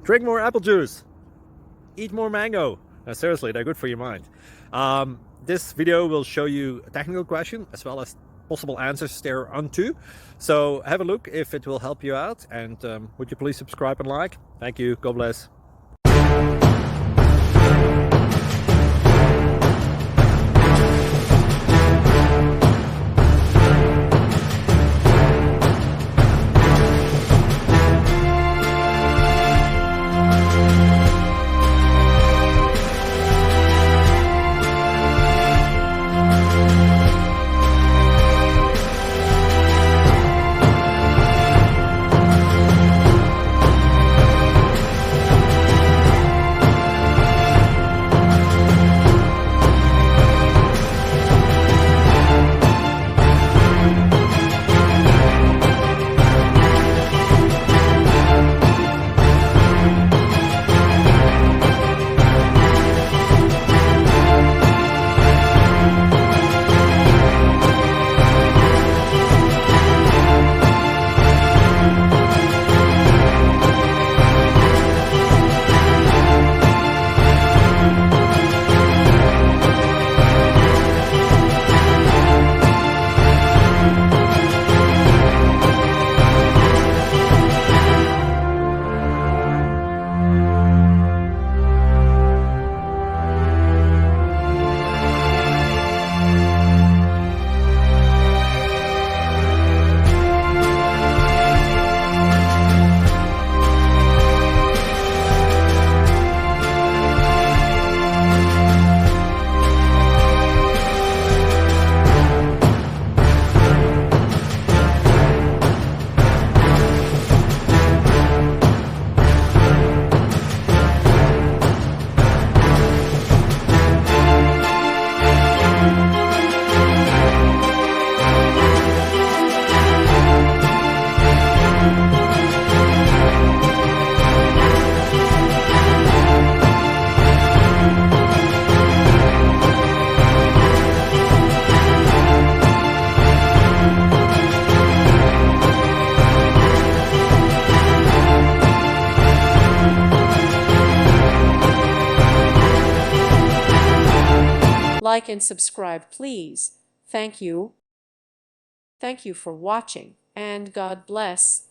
Drink more apple juice. Eat more mango. Seriously, they're good for your mind. This video will show you a technical question as well as possible answers thereunto. So have a look if it will help you out, and would you please subscribe and like? Thank you. God bless. Like and subscribe, please. Thank you. Thank you for watching, and God bless.